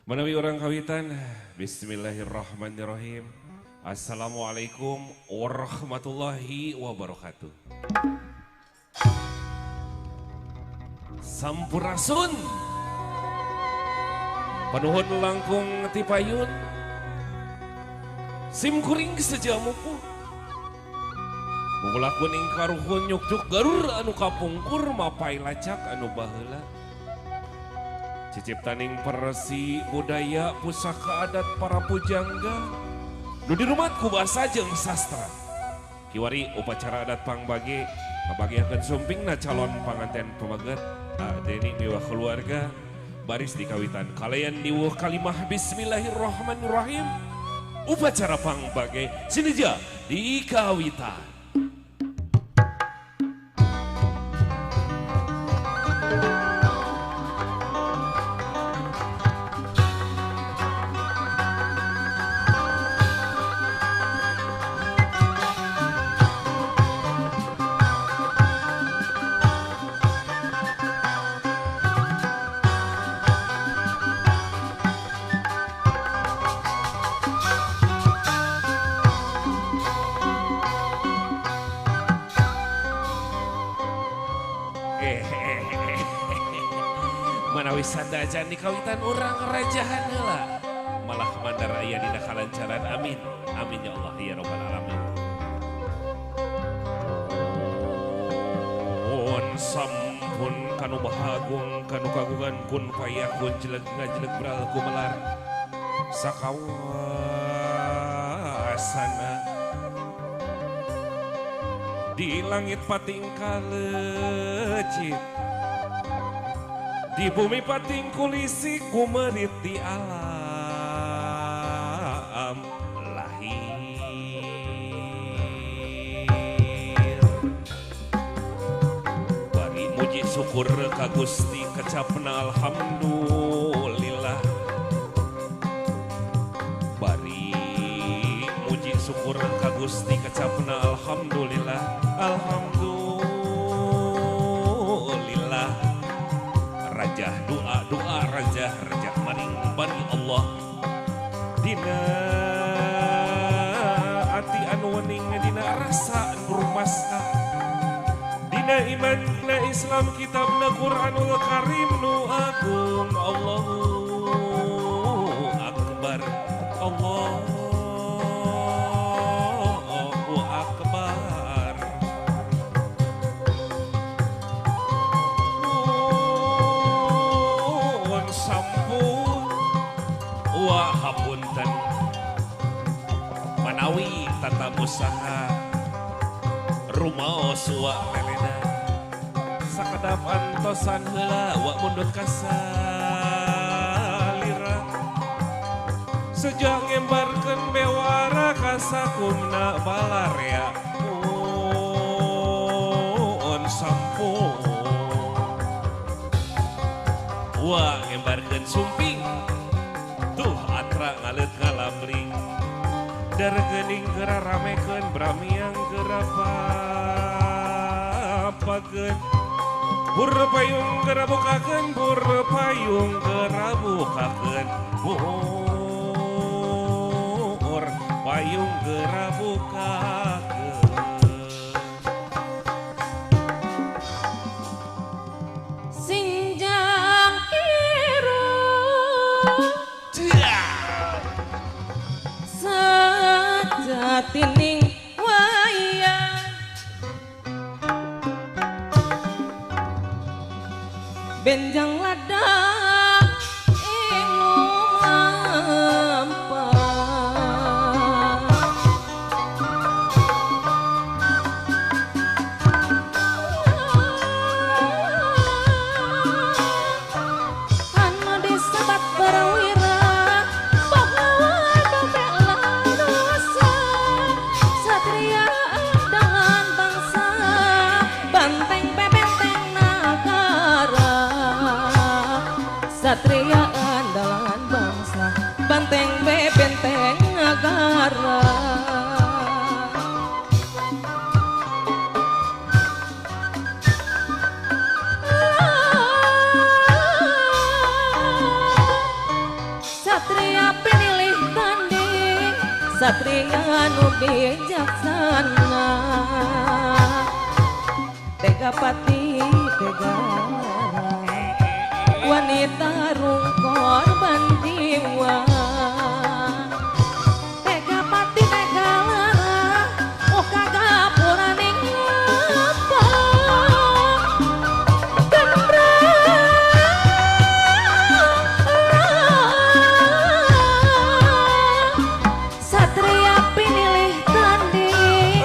Menawi orang kawitan, bismillahirrahmanirrahim. Assalamualaikum warahmatullahi wabarakatuh. Sampurasun. Panuhun langkung tipayun. Sim kuring sejamuku. Mugulakun ing karuhun nyuk-nyuk garur anu kapungkur mapai lacak anu baheula. Ciciptaning persi budaya pusaka adat para pujangga nu dirumatku bahasa jeung sastra. Kiwari upacara adat pangbage ngabagiakeun sumpingna calon panganten pamaget Deni miwah keluarga baris dikawitan kalayan diwuh kalimah bismillahirrahmanirrahim. Upacara pangbage sinija dikawitan. Manawi sandajan di kawitan urang rajahan heula malah mandar aya dina kalancaran amin amin ya Allah ya rabbal alamin. On sampun kanu bahagung kanu kagungan kun payakun jeleg ngajeleg beral kumelar sakawasana di langit pating kalecit di bumi pating kulisi kumerit di alam lahir. Bari muji syukur ka Gusti kecapna alhamdulillah. Bari muji syukur ka Gusti kecapna alhamdulillah. Alhamdulillah. Rajah doa rajah maning bani Allah dina ati anu wening dina rasa nurmasa dina iman na Islam kitabna Quranul Karim nu agung Allahu akbar Allahu akbar. Sampun wa hapunten manawi tata usaha rumaos wa lelena sakadap antosan heula wa mundut kasalira sejak ngembarkeun bewara ka sakumna balarea on sampun wa ngembarkeun sumping tuh atra ngalet ngalamling dar geuning geura ramekeun bramiang geura papakeun bur payung geura bukakeun bur payung geura bukakeun bur payung geura bukakeun. Tining wayang benjang ladang ing lampah anu disebat perwira satria andalan bangsa banteng benteng negara. Satria pinilih tanding satria nu bijaksana tega pati tega wanita rung korban jiwa tega pati tega lara oh kagak puraning apa satria pinilih tanding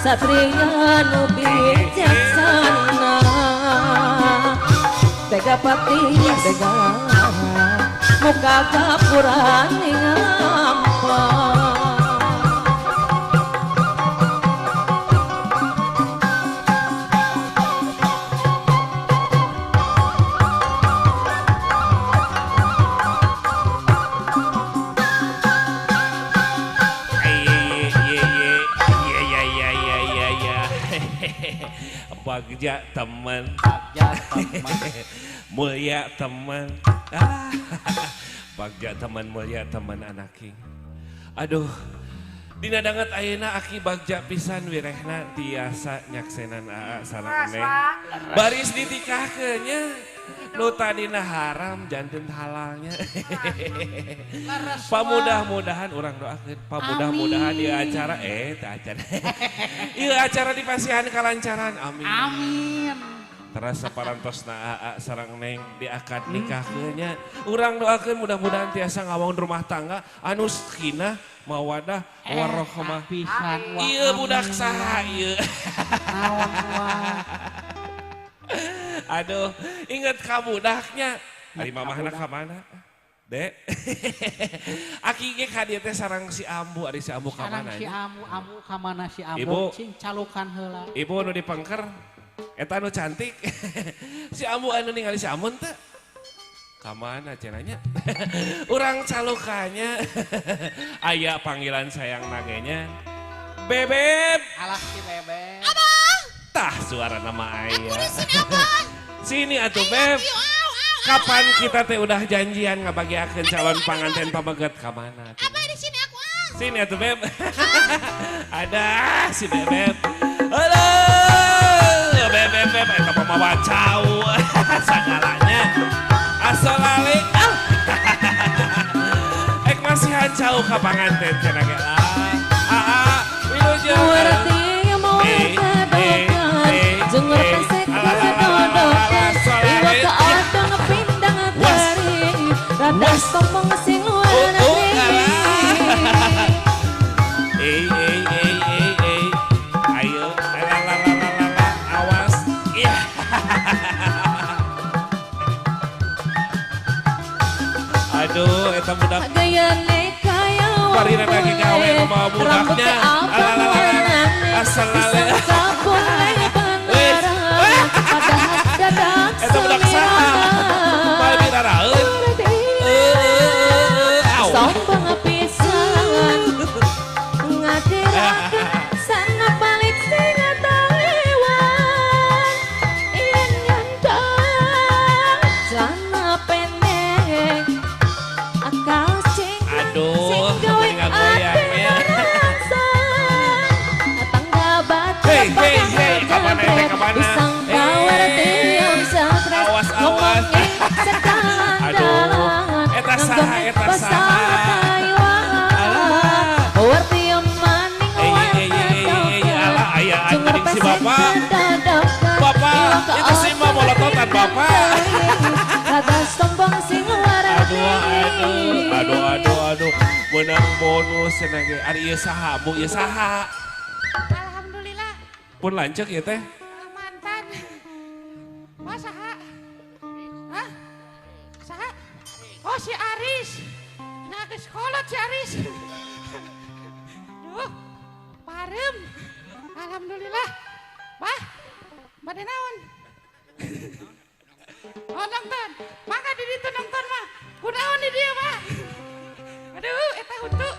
satria nu bijaksana tega pati tega muka kapuran ngampa Bagja teman mulia teman bagja teman mulia teman anaki aduh dina danget ayeuna aki bagja pisan wirehna tiasa nyaksenan aa sareng neng baris ditikahkeun nya nu tadina haram janten halalnya pamudah-mudahan urang doakeun pamudah-mudahan ieu acara teu acara ieu acara dipasihan kalancaran amin Amin. terasa parantosna aa sareng neng diakad nikahkeun nya urang doakeun mudah-mudahan tiasa ngawong rumah tangga anu sakinah mawadah warahmah Pisan wa ieu budak saha ieu naon wae. aduh inget ka budaknya ari mamahna ka mana dek aki ge ka dieu teh sareng si Ambu ari si Ambu ka Sareng mana si Amu ka mana si Amu Ibu. cing calukan heula. ibu nu dipengker eta nu cantik si Ambu anu ningali si Amun teh ka mana cenanya urang calukannya aya panggilan sayang nagenya bebeb Alah si Bebe. tah suara nama ayah sini atuh beb kapan kita teh udah janjian ngabagiakeun calon panganten pabeget ka mana atuh? Apa di sini aku sini atuh beb ada si bebeb halo bebeb eta mah mawa cau sagalanya assalamualaikum ek masihan cau ka panganten cenah ge wilujeng Werti mau kadokan Jengor pesek kadodokan Iwa ka odong pindang taring Radas komong sing luar negeri ayo lalalala awas iya aduh eta budak Gaya nekaya parina lagi gawe sama budaknya lalalala assalamualaikum Sabun lebaran Padahal dadak eta budak saha mal biraraeun Sombong pisan ngadirakan sana balik sing tawewan yen nyandang celana pendek akal sing aduh gawe goyangnya tangga batu Hey, kamana eta kamana? pisang power tiung stres Awas, awas. ngomongin sekarang Aduh, eta saha, eta saha? Alah, aya anjing si bapak. Bapak, itu si mah molototan bapak. Kata sombong sing luar Aduh, menang bonus cenah ge. Ari ieu saha, Bu? Ieu saha? Alhamdulillah Pun lanceuk ieu teh. mantan. Wah saha? Hah? Saha? Oh si Aris. Nah ke sekolah si Aris. Duh, parem. Alhamdulillah. Wah, bade naon? Oh nonton. Mangga di ditu nonton mah. Kunaon di dieu mah? Aduh, eta untuk.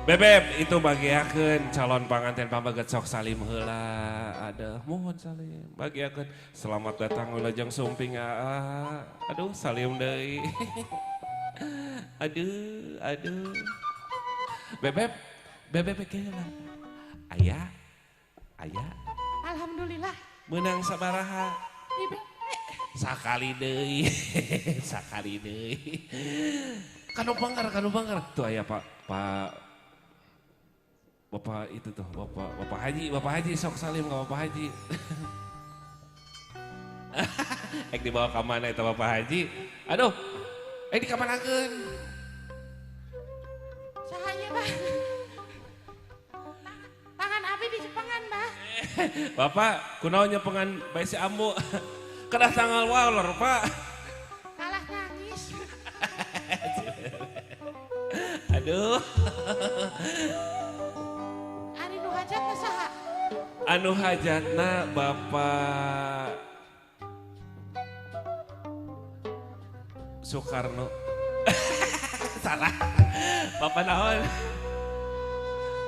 Bebeb, itu bagiakeun calon panganten pabeget sok salim heula. Aduh, mohon salim. Bagiakeun selamat datang wilujeng sumping aa. Aduh, salim deui. Aduh. Bebek kayaknya. Ayah. Alhamdulillah. Menang sabaraha. Ibe. Sakali deui. Kanu banggar. Tuh aya Pak Bapak itu tuh, Bapak Haji sok salim ke Bapak Haji. Dibawa ke mana itu Bapak Haji? Aduh, di kamanakeun? Sahanya, Bah. Tangan abi di Jepangan, Bah. Bapak, kunaon nyepengan bae si Ambu. Kedah tanggal walor, Pak. Kalah nangis. Aduh. Ari nu hajatna saha? Anu hajatna Bapak Soekarno. Salah. Bapak naon?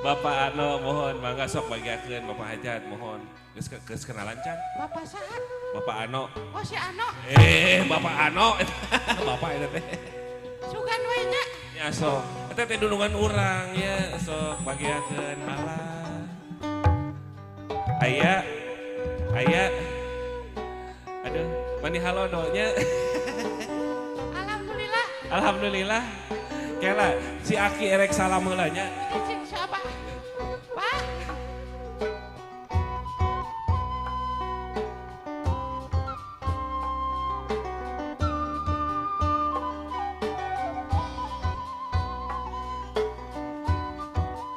Bapak Ano mohon mangga sok bagiakeun Bapak hajat mohon. Geus kenalan can? Bapak saha? Bapak Ano. Oh si Ano. Bapak Ano. Bapak eta teh. Sugan we nya. Ya sok. Eta teh dunungan urang ya sok bagiakeun malah. Aya. Aduh, mani halodonya. Alhamdulillah. Kela si Aki erek salam heula nya. Cing siapa? Pak.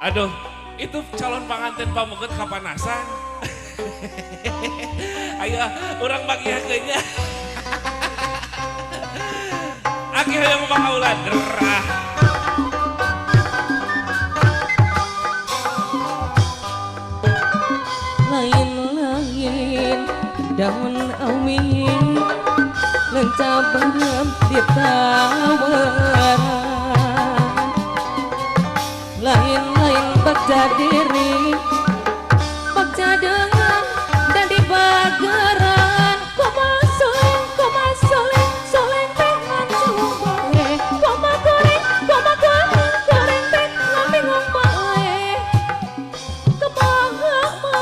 Aduh, itu calon pengantin pamuket kapanasan. Ayo, orang bagiakeunnya. Aki hayang pakaulan derah. Lain-lain daun awin lencabam di tawaran. Lain-lain bakja diri bakja dengan dan di bagaran. Koma soleng pengan sulung bae. Koma goreng teh ngambingung bae. Kemahama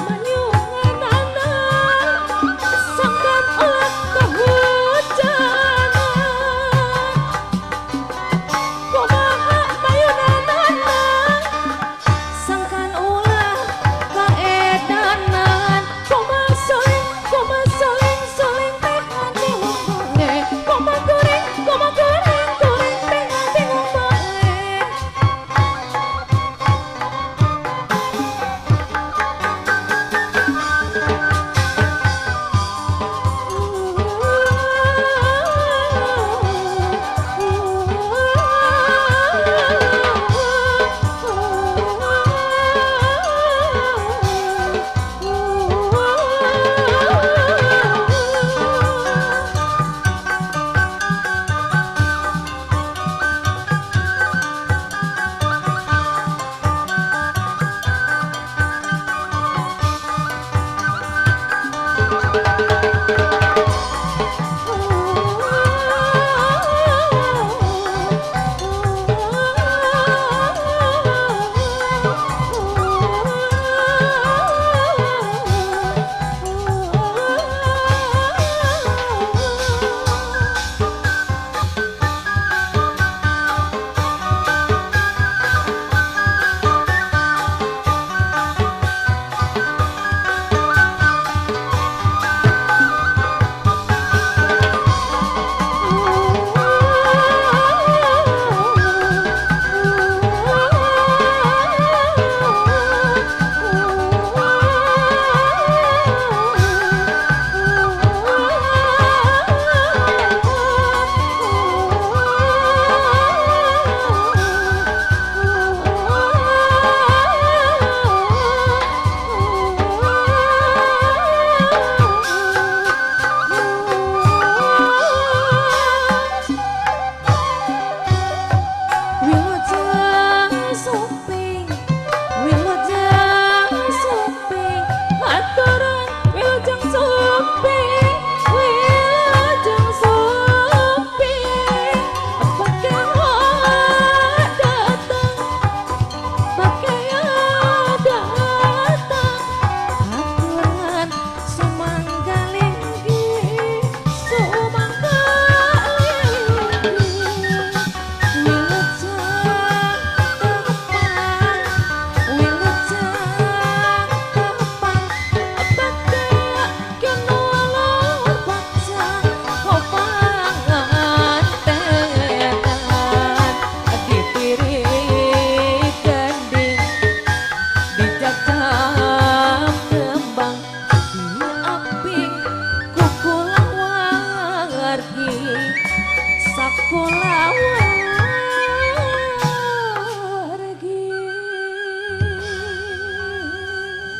manyunganana sangkan olah kehujanan. Kumaha mayunanana sangkan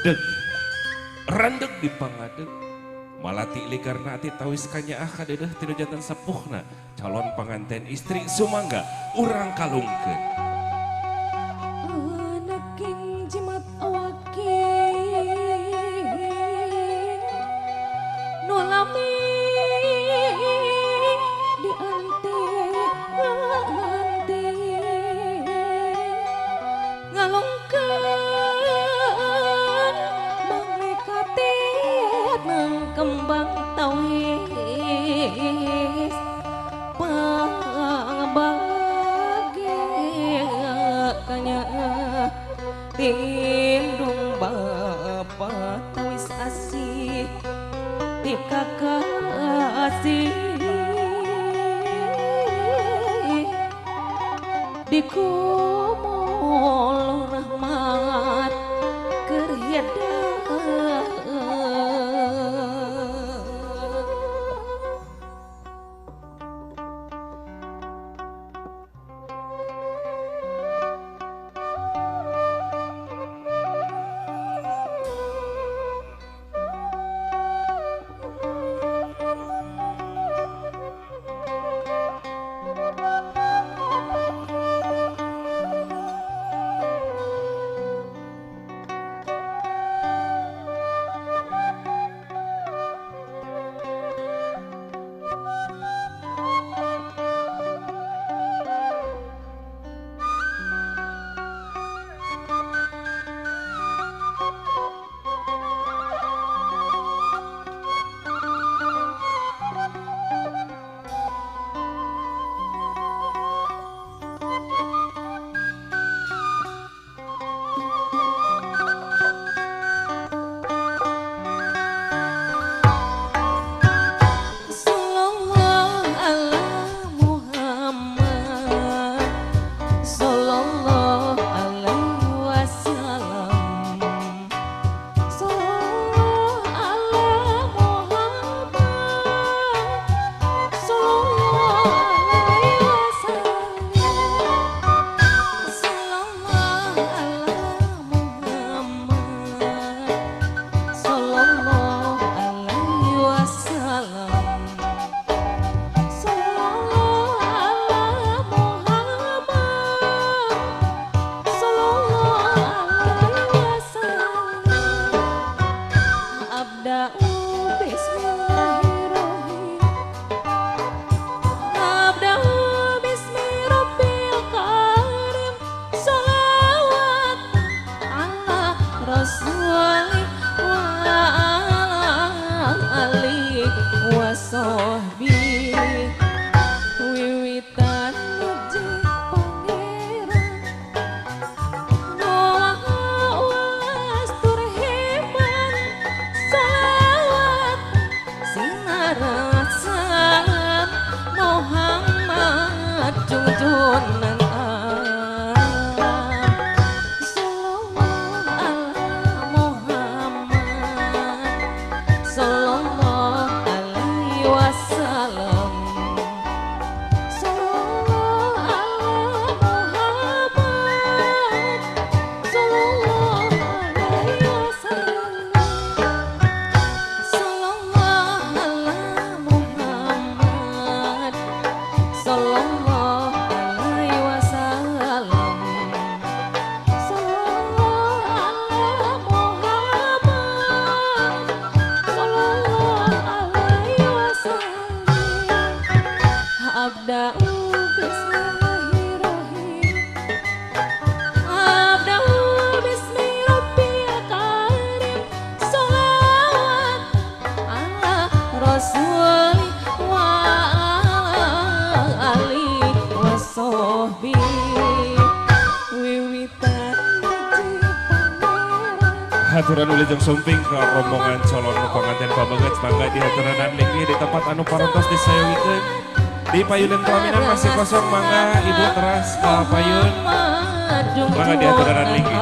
Deg, randeg di pangadeg. Malati ligarna ati tawis kanyaah kadeueuh tina jantan sepuhna. Calon panganten istri sumangga urang kalungkeun. Anaking jimat awaki nulami di ante ngalungkeun mangekati nang kembang tawis pangabagyakanya tindung bapa tawis asih ti kakasih di kumul rahmat kerhiada Haturan Wilujeng Sumping ke rombongan calon panganten pabanget mangga di haturanan linggi di tempat anu parantos disayangikeun di payunan pelaminan masih kosong mangga ibu teras payun mangga di haturanan linggi.